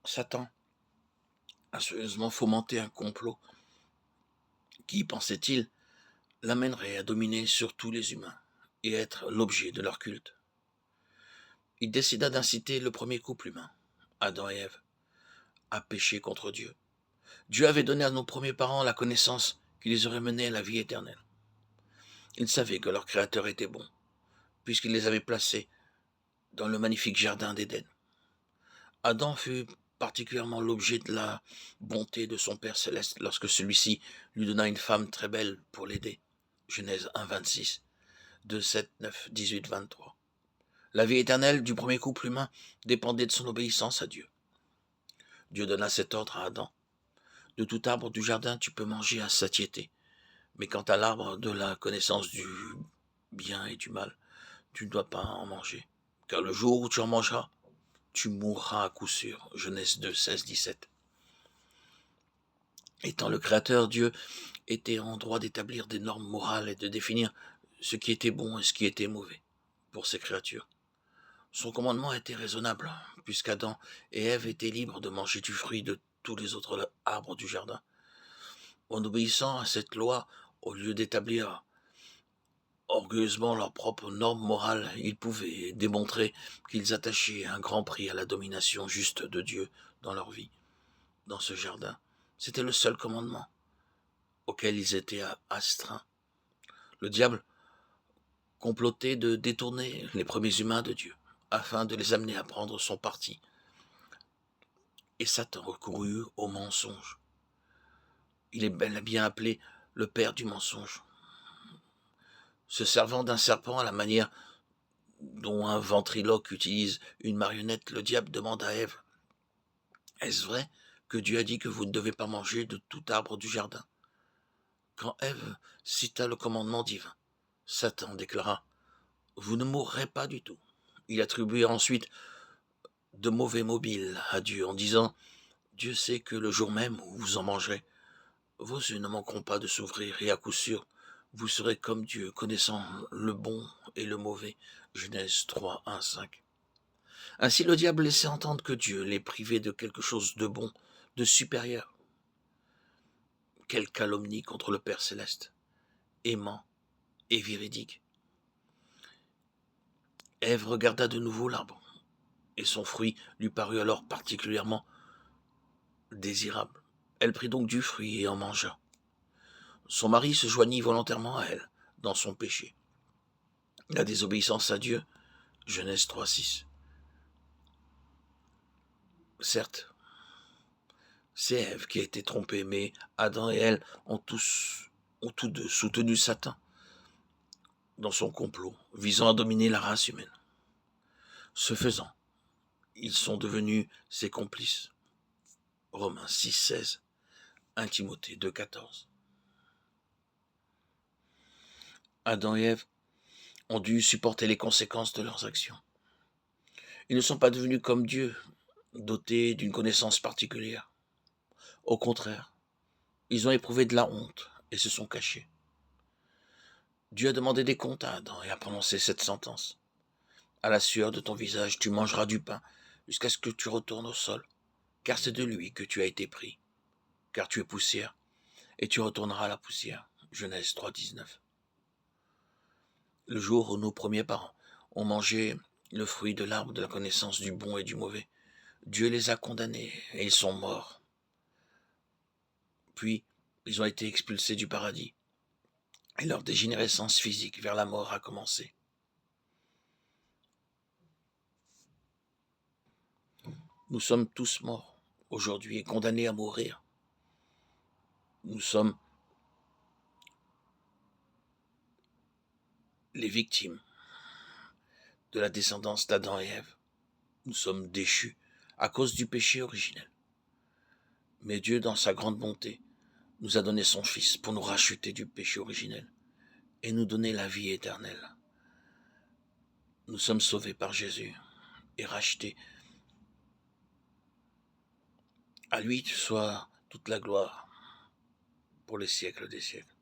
Satan a soigneusement fomenté un complot qui, pensait-il, l'amènerait à dominer sur tous les humains et être l'objet de leur culte. Il décida d'inciter le premier couple humain, Adam et Ève, à pécher contre Dieu. Dieu avait donné à nos premiers parents la connaissance qui les aurait menés à la vie éternelle. Ils savaient que leur Créateur était bon, puisqu'il les avait placés dans le magnifique jardin d'Éden. Adam fut particulièrement l'objet de la bonté de son Père céleste lorsque celui-ci lui donna une femme très belle pour l'aider. Genèse 1, 26, 2, 7, 9, 18, 23. La vie éternelle du premier couple humain dépendait de son obéissance à Dieu. Dieu donna cet ordre à Adam. De tout arbre du jardin tu peux manger à satiété, mais quant à l'arbre de la connaissance du bien et du mal, tu ne dois pas en manger, car le jour où tu en mangeras, tu mourras à coup sûr. Genèse 2, 16, 17. Étant le Créateur, Dieu était en droit d'établir des normes morales et de définir ce qui était bon et ce qui était mauvais pour ses créatures. Son commandement était raisonnable, puisqu'Adam et Ève étaient libres de manger du fruit de tous les autres arbres du jardin. En obéissant à cette loi, au lieu d'établir orgueilleusement leurs propres normes morales, ils pouvaient démontrer qu'ils attachaient un grand prix à la domination juste de Dieu dans leur vie, dans ce jardin. C'était le seul commandement auquel ils étaient astreints. Le diable complotait de détourner les premiers humains de Dieu, afin de les amener à prendre son parti. Et Satan recourut au mensonge. Il est bel et bien appelé le père du mensonge. Se servant d'un serpent à la manière dont un ventriloque utilise une marionnette, le diable demande à Ève: est-ce vrai que Dieu a dit que vous ne devez pas manger de tout arbre du jardin? Quand Ève cita le commandement divin, Satan déclara: vous ne mourrez pas du tout. Il attribua ensuite de mauvais mobiles à Dieu en disant: Dieu sait que le jour même où vous en mangerez, vos yeux ne manqueront pas de s'ouvrir et à coup sûr, vous serez comme Dieu, connaissant le bon et le mauvais. Genèse 3, 1, 5. Ainsi le diable laissait entendre que Dieu les privait de quelque chose de bon, de supérieur. Quelle calomnie contre le Père céleste, aimant et véridique. Ève regarda de nouveau l'arbre, et son fruit lui parut alors particulièrement désirable. Elle prit donc du fruit et en mangea. Son mari se joignit volontairement à elle, dans son péché. La désobéissance à Dieu, Genèse 3, 6. Certes, c'est Ève qui a été trompée, mais Adam et elle ont tous deux soutenu Satan dans son complot, visant à dominer la race humaine. Ce faisant, ils sont devenus ses complices. Romains 6, 16, 1 Timothée 2, 14. Adam et Ève ont dû supporter les conséquences de leurs actions. Ils ne sont pas devenus comme Dieu, dotés d'une connaissance particulière. Au contraire, ils ont éprouvé de la honte et se sont cachés. Dieu a demandé des comptes à Adam et a prononcé cette sentence. À la sueur de ton visage, tu mangeras du pain jusqu'à ce que tu retournes au sol, car c'est de lui que tu as été pris. Car tu es poussière, et tu retourneras à la poussière. Genèse 3, 19. Le jour où nos premiers parents ont mangé le fruit de l'arbre de la connaissance du bon et du mauvais, Dieu les a condamnés et ils sont morts. Puis, ils ont été expulsés du paradis et leur dégénérescence physique vers la mort a commencé. Nous sommes tous morts aujourd'hui et condamnés à mourir. Nous sommes les victimes de la descendance d'Adam et Ève. Nous sommes déchus à cause du péché originel. Mais Dieu, dans sa grande bonté, nous a donné son Fils pour nous racheter du péché originel et nous donner la vie éternelle. Nous sommes sauvés par Jésus et rachetés. À lui soit toute la gloire pour les siècles des siècles.